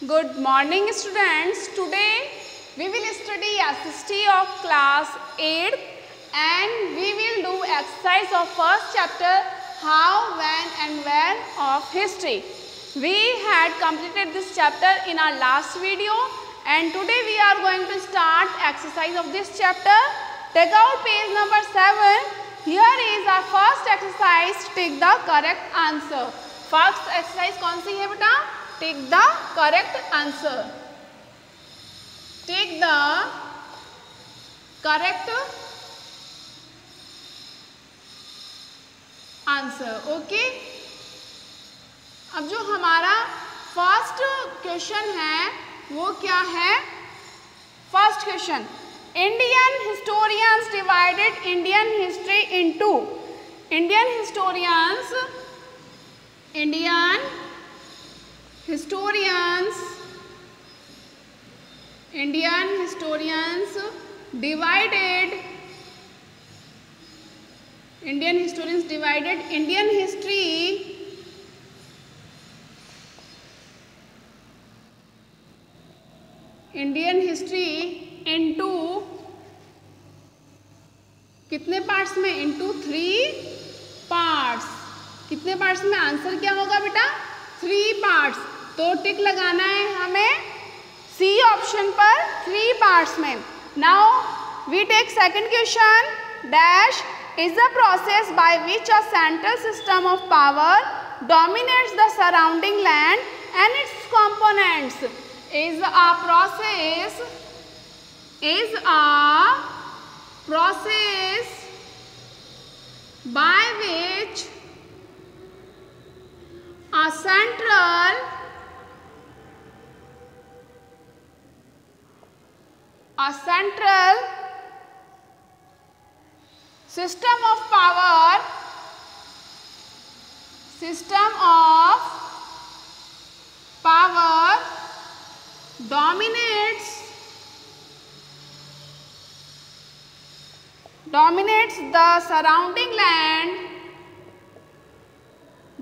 Good morning students. Today we will study SST of class 8 and we will do exercise of first chapter how, when and where of history. We had completed this chapter in our last video and today we are going to start exercise of this chapter. Take out page number 7. Here is our first exercise. Take the correct answer. First exercise कौन सी है बेटा? Take the correct answer. Take the correct answer. Okay. अब जो हमारा first question है वो क्या है? First question, Indian historians divided Indian history into Indian historians divided Indian history into कितने पार्ट्स में? Into 3 parts. कितने पार्ट्स में? आंसर क्या होगा बेटा? 3 पार्ट्स. तो टिक लगाना है हमें सी ऑप्शन पर 3 पार्ट्स में. Now we take second question. Dash is the process by which a central system of power dominates the surrounding land and its components. Is a process by which a central system of power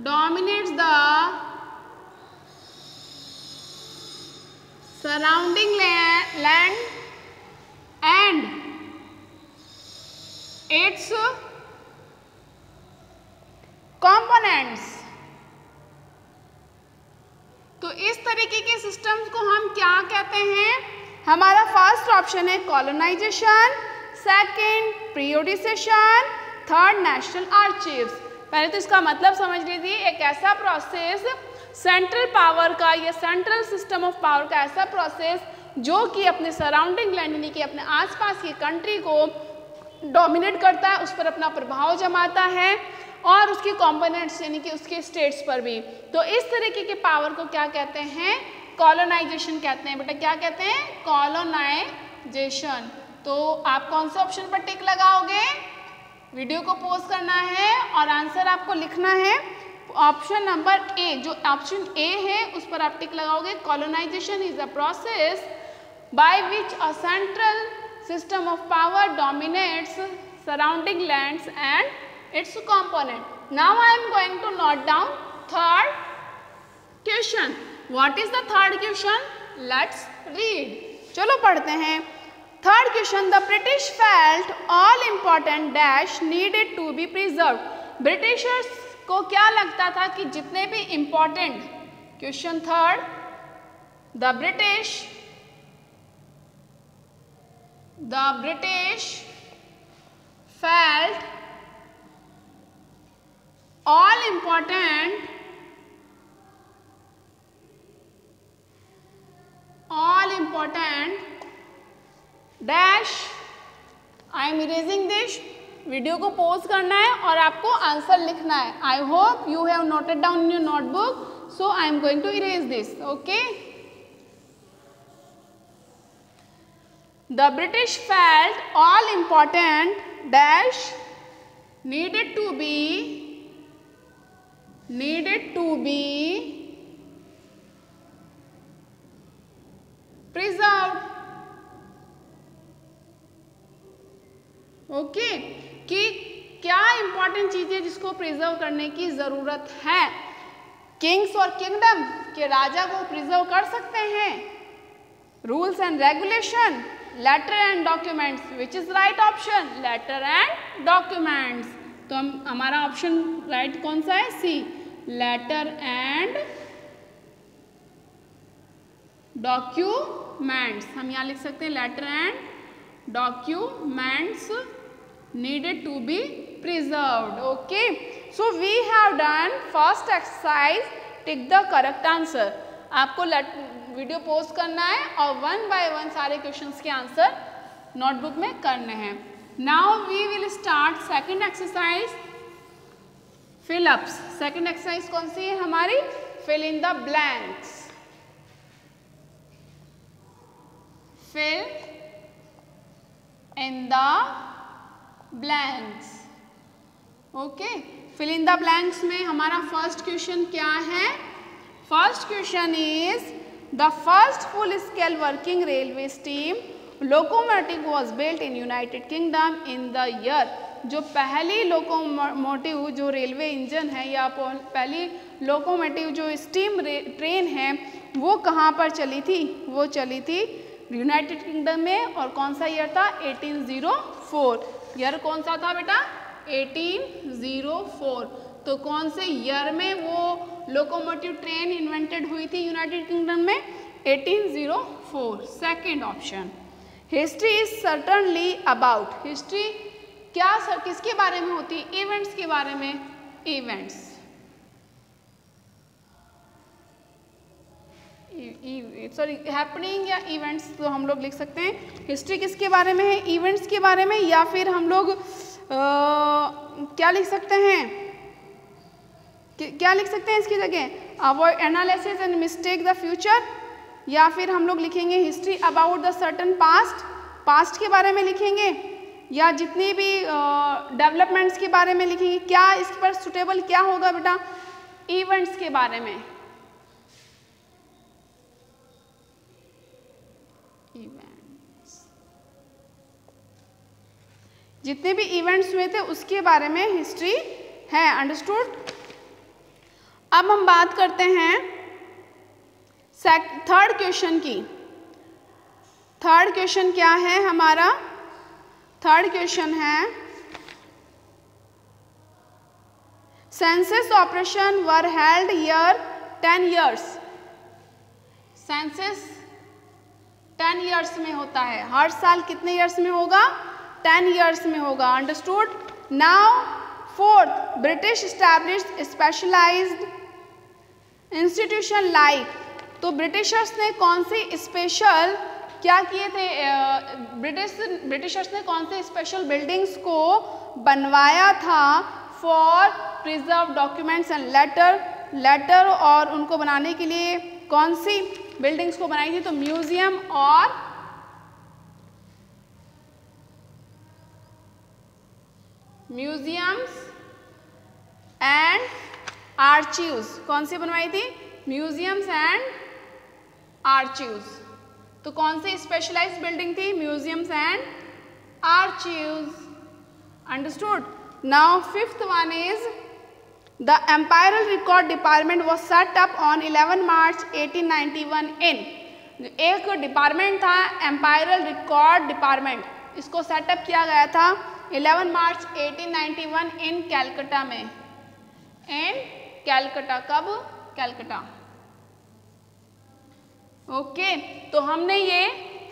dominates the surrounding land and its components. तो इस तरीके के systems को हम क्या कहते हैं? हमारा फर्स्ट ऑप्शन है colonisation, second पीरियोडिसेशन, third national archives. पहले तो इसका मतलब समझ लीजिए. एक ऐसा प्रोसेस सेंट्रल पावर का या सेंट्रल सिस्टम ऑफ पावर का ऐसा प्रोसेस जो कि अपने सराउंडिंग लैंड यानी कि अपने आसपास की कंट्री को डोमिनेट करता है, उस पर अपना प्रभाव जमाता है और उसके कंपोनेंट्स यानी कि उसके स्टेट्स पर भी. तो इस तरीके के पावर को क्या कहते हैं? कॉलोनाइजेशन कहते हैं. बेटा क्या कहते हैं? कॉलोनाइजेशन. तो आप कौन से ऑप्शन पर टिक लगाओगे? वीडियो को पॉज करना है और आंसर आपको लिखना है. ऑप्शन नंबर ए, जो ऑप्शन ए है उस पर आप टिक लगाओगे. Colonization is a process by which a central system of power dominates surrounding lands and its component. Now I am going to note down third question. What is the third question? Let's read. चलो पढ़ते हैं. Third question, the British felt all important dash needed to be preserved. Britishers को क्या लगता था कि जितने भी important question third, the British felt all important dash. I am erasing this. Video को पॉज करना है और आपको आंसर लिखना है. I hope you have noted down in your notebook, so I am going to erase this. Okay. The British felt all important dash needed to be preserved. Okay. कि क्या important चीज़ है जिसको प्रिजर्व करने की ज़रूरत है? किंग्स और kingdom के राजा को प्रिजर्व कर सकते हैं। Rules and regulation, letter and documents, which is right option, letter and documents. तो हमारा ऑप्शन राइट कौन सा है, सी, लेटर एंड डॉक्यूमेंट्स। हम यहाँ लिख सकते हैं letter and documents needed to be preserved. Okay, so we have done first exercise, tick the correct answer. आपको वीडियो पोस्ट करना है और 1 by 1 सारे क्वेश्चंस के आंसर नोटबुक में करने हैं। Now we will start second exercise, fill ups. Second exercise कौन सी है हमारी, fill in the blanks. Fill in the blanks. Okay, fill in the blanks में हमारा फर्स्ट क्वेश्चन क्या है, first question is the first full scale working railway steam locomotive was built in United Kingdom in the year. जो पहली locomotive जो railway engine है या पहली लोकोमोटिव जो स्टीम ट्रेन है वो कहाँ पर चली थी, वो चली थी यूनाइटेड किंगडम में। और कौन सा ईयर था, 1804। ईयर कौन सा था बेटा, 1804। तो कौन से ईयर में वो लोकोमोटिव ट्रेन इन्वेंटेड हुई थी यूनाइटेड किंगडम में, 1804। Second option, history is certainly about. History क्या किसके बारे में होती है, इवेंट्स के बारे में, इवेंट्स, सॉरी हैपनिंग या इवेंट्स, तो हम लोग लिख सकते हैं हिस्ट्री किसके बारे में है, इवेंट्स के बारे में। या फिर हम लोग क्या लिख सकते हैं, क्या लिख सकते हैं इसकी जगह, avoid analysis and mistake the future. या फिर हम लोग लिखेंगे history about the certain past, past के बारे में लिखेंगे। या जितनी भी डेवलपमेंट्स के बारे में लिखेंगे। क्या इस पर सुटेबल क्या होगा बेटा, इवेंट्स के बारे में, इवेंट्स, जितने भी इवेंट्स हुए थे उसके बारे में हिस्ट्री है। अंडरस्टूड। अब हम बात करते हैं थर्ड क्वेश्चन की। थर्ड क्वेश्चन क्या है हमारा, थर्ड क्वेश्चन है census operation were held year 10 years। Census 10 years में होता है, हर साल कितने ईयर्स में होगा, 10 years में होगा। Understood. Now fourth, British established specialized institution like. तो ब्रिटिशर्स ने कौन सी स्पेशल क्या किए थे, ब्रिटिशर्स ने कौन से स्पेशल बिल्डिंग्स को बनवाया था for preserve documents and later, और उनको बनाने के लिए कौन सी बिल्डिंग्स को बनाई थी, तो म्यूजियम और म्यूजियम्स एंड आर्चीव्स। कौन सी बनवाई थी, म्यूजियम्स एंड आर्चीव्स। तो कौन सी स्पेशलाइज्ड बिल्डिंग थी, museums and archives. Understood. Now fifth one is the imperial record department was set up on 11 March 1891 in. एक डिपार्टमेंट था एम्पायरल रिकॉर्ड डिपार्टमेंट, इसको सेटअप किया गया था 11 March 1891 इन कैलकाटा में। इन कैलकाटा, कब, कैलकाटा। ओके, तो हमने ये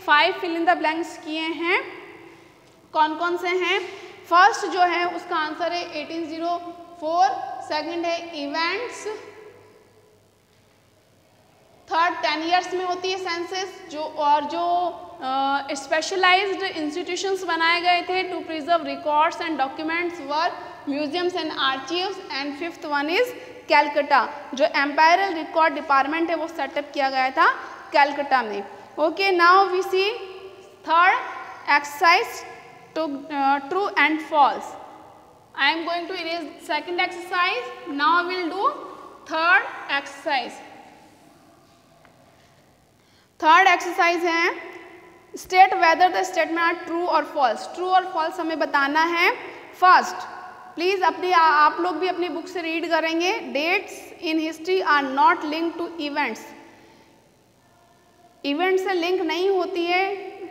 5 फिल इन द ब्लैंक्स किए हैं। कौन कौन से हैं, फर्स्ट जो है उसका आंसर है 1804, सेकंड है इवेंट्स, थर्ड 10 years में होती है सेंसस, जो और जो स्पेशलाइज्ड इंस्टीट्यूशंस बनाए गए थे to preserve records and documents were museums and archives, and fifth one is Calcutta. जो एम्पायरल रिकॉर्ड डिपार्टमेंट है वो सेटअप किया गया था कैलकाटा में। Okay, now we see third exercise to true and false. I am going to erase second exercise. Now we will do third exercise. Third exercise है state whether the statement are true or false. True और false हमें बताना है। First, please अपने आप लोग भी अपनी बुक से रीड करेंगे। Dates in history are not link to events. Event से लिंक नहीं होती है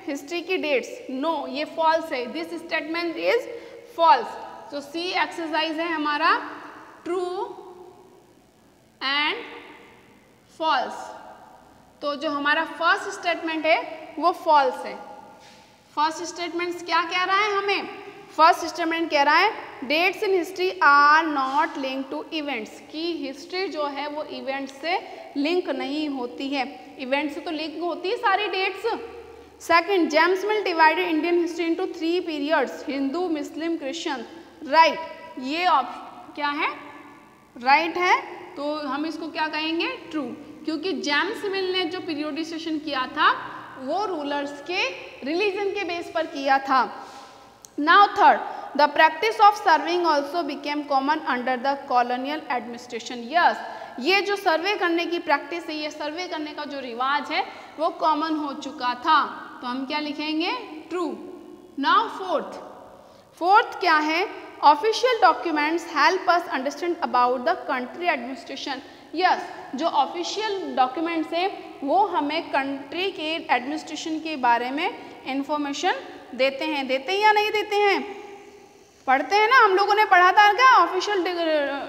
हिस्ट्री की डेट्स। नो, ये फॉल्स है। This statement is false. तो सी एक्सरसाइज है हमारा ट्रू एंड फॉल्स। तो जो हमारा फर्स्ट स्टेटमेंट है वो फॉल्स है। फर्स्ट स्टेटमेंट क्या कह रहा है हमें? फर्स्ट स्टेटमेंट कह रहा है dates in history are not link to events, कि हिस्ट्री जो है वो इवेंट्स से लिंक नहीं होती है। इवेंट्स से तो लिंक होती है सारी dates. Second, James Mill divided Indian history into 3 periods, Hindu, Muslim, Christian. Right, ये क्या है? राइट है। तो हम इसको क्या कहेंगे? ट्रू, क्योंकि जेम्स मिल ने जो पीरियोडिसेशन किया था वो रूलर्स के रिलीजन के बेस पर किया था। Now third, the practice of serving also became common under the colonial administration. Yes, ये जो सर्वे करने की प्रैक्टिस है, ये सर्वे करने का जो रिवाज है वो कॉमन हो चुका था। तो हम क्या लिखेंगे? ट्रू। नाउ फोर्थ क्या है? Official documents help us understand about the country administration. Yes, जो ऑफिशियल डॉक्यूमेंट्स हैं वो हमें कंट्री के एडमिनिस्ट्रेशन के बारे में इंफॉर्मेशन देते हैं। देते हैं या नहीं देते हैं? पढ़ते हैं ना, हम लोगों ने पढ़ा था क्या ऑफिशियल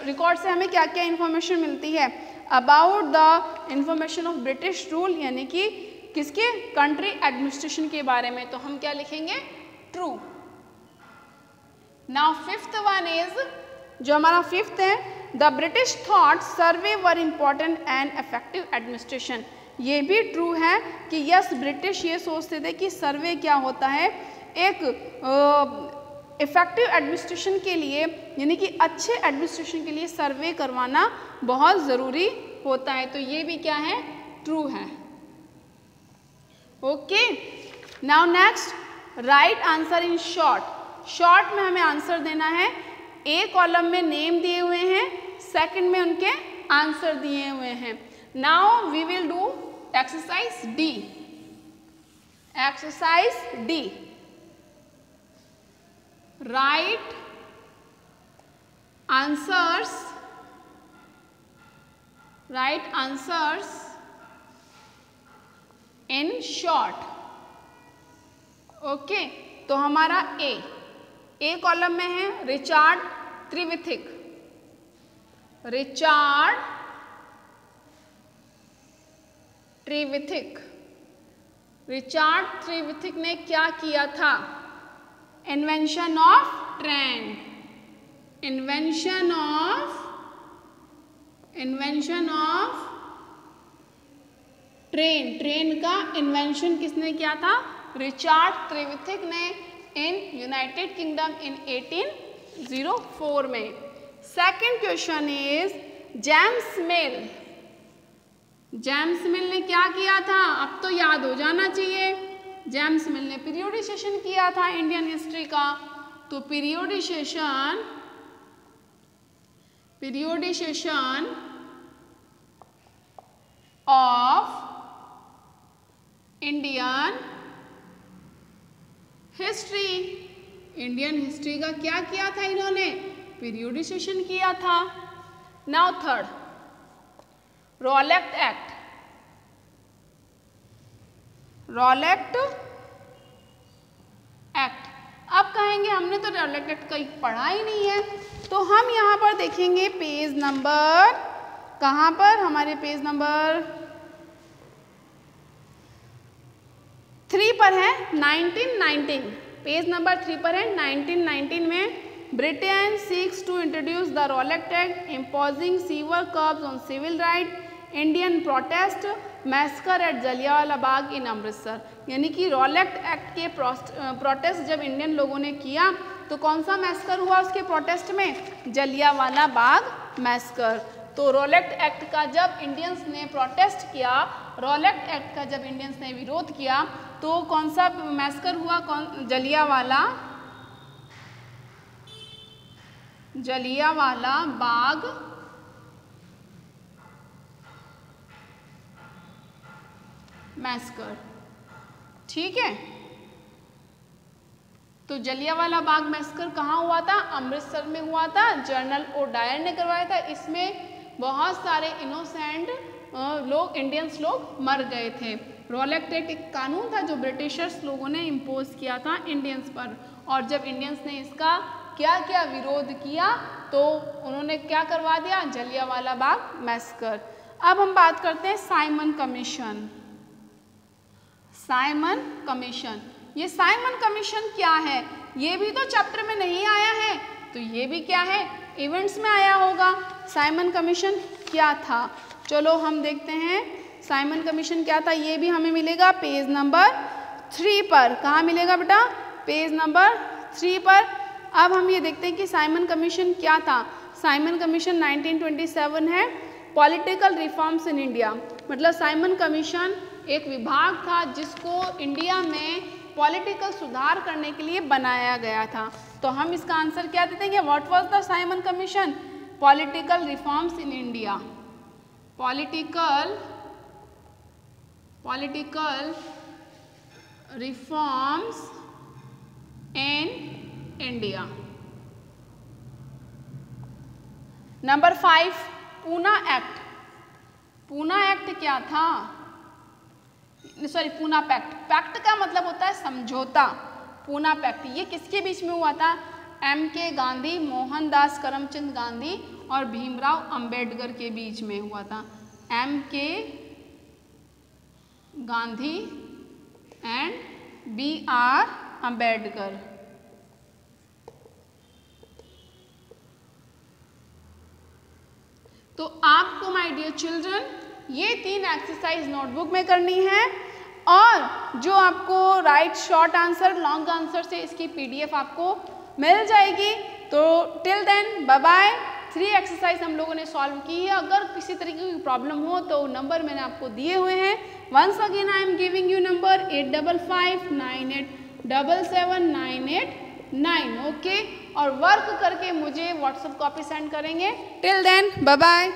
रिकॉर्ड से हमें क्या क्या इंफॉर्मेशन मिलती है about the information of British rule, यानी कि किसके? कंट्री एडमिनिस्ट्रेशन के बारे में। तो हम क्या लिखेंगे? True. Now fifth one is, जो हमारा फिफ्थ है, the British thought survey were important and effective administration. ये भी ट्रू है कि यस, ब्रिटिश ये सोचते थे कि सर्वे क्या होता है, एक इफेक्टिव एडमिनिस्ट्रेशन के लिए, यानी कि अच्छे एडमिनिस्ट्रेशन के लिए सर्वे करवाना बहुत ज़रूरी होता है। तो ये भी क्या है? ट्रू है। Okay, now next, right answer in short. Short में हमें आंसर देना है। ए कॉलम में नेम दिए हुए हैं, सेकंड में उनके आंसर दिए हुए हैं। Now we will do exercise D. Exercise D, write answers in short. Okay, तो हमारा ए कॉलम में है रिचार्ड त्रिविथिक। रिचार्ड त्रिविथिक ने क्या किया था? Invention of train. ट्रेन का इन्वेंशन किसने किया था? रिचार्ड त्रिविथिक ने इन यूनाइटेड किंगडम इन 1804 में। सेकंड क्वेश्चन इज, जेम्स मिल ने क्या किया था? अब तो याद हो जाना चाहिए। जेम्स मिल ने पीरियोडिसेशन किया था इंडियन हिस्ट्री का। तो पीरियोडिसेशन ऑफ इंडियन हिस्ट्री का क्या किया था इन्होंने? पीरियोडिसेशन किया था। Now third, Rowlatt act. अब कहेंगे हमने तो रॉलेट एक्ट कहीं पढ़ा ही नहीं है। तो हम यहाँ पर देखेंगे पेज नंबर, कहाँ पर? हमारे पेज नंबर 3 पर है, 1919। पेज नंबर 3 पर है, 1919 में Britain seeks to introduce the Rowlatt Act imposing severe curbs on civil right, Indian protest, massacre at Jallianwala Bagh in Amritsar. यानी कि रॉलेट एक्ट के प्रोटेस्ट जब इंडियन लोगों ने किया तो कौन सा मैस्कर हुआ उसके प्रोटेस्ट में? जलियांवाला बाग मैस्कर। तो रॉलेट एक्ट का जब इंडियंस ने प्रोटेस्ट किया, रॉलेट एक्ट का जब इंडियंस ने विरोध किया, तो कौन सा मैस्कर हुआ? जलियांवाला बाग मैस्कर। ठीक है, तो जलियांवाला बाग मैसेकर कहाँ हुआ था? अमृतसर में हुआ था। जनरल ओडायर ने करवाया था। इसमें बहुत सारे इनोसेंट लोग, इंडियंस लोग मर गए थे। रॉलेट एक्ट एक कानून था जो ब्रिटिशर्स लोगों ने इम्पोज किया था इंडियंस पर, और जब इंडियंस ने इसका क्या क्या विरोध किया तो उन्होंने क्या करवा दिया? जलियांवाला बाग मैसेकर। अब हम बात करते हैं साइमन कमीशन। साइमन कमीशन, ये साइमन कमीशन क्या है? ये भी तो चैप्टर में नहीं आया है, तो ये भी क्या है? इवेंट्स में आया होगा। साइमन कमीशन क्या था? चलो हम देखते हैं साइमन कमीशन क्या था। ये भी हमें मिलेगा पेज नंबर 3 पर। कहाँ मिलेगा बेटा? पेज नंबर 3 पर। अब हम ये देखते हैं कि साइमन कमीशन क्या था। साइमन कमीशन 1927 है, पॉलिटिकल रिफॉर्म्स इन इंडिया। मतलब साइमन कमीशन एक विभाग था जिसको इंडिया में पॉलिटिकल सुधार करने के लिए बनाया गया था। तो हम इसका आंसर क्या दे देंगे? What was the Simon commission? Political reforms in India. Political reforms in India. Number 5, Poona act. Poona act क्या था? Sorry, Poona pact. पैक्ट का मतलब होता है समझौता। पूना पैक्ट ये किसके बीच में हुआ था? M.K. गांधी, मोहनदास करमचंद गांधी और भीमराव अंबेडकर के बीच में हुआ था। M.K. Gandhi and B.R. Ambedkar. तो आपको माय डियर चिल्ड्रन ये 3 एक्सरसाइज नोटबुक में करनी है, और जो आपको write short answer long answer से इसकी PDF आपको मिल जाएगी। तो till then bye bye. 3 exercise हम लोगों ने सॉल्व की है। अगर किसी तरीके की प्रॉब्लम हो तो नंबर मैंने आपको दिए हुए हैं। Once again I am giving you number 8559877989। Okay, और वर्क करके मुझे व्हाट्सएप कॉपी सेंड करेंगे। Till then bye bye.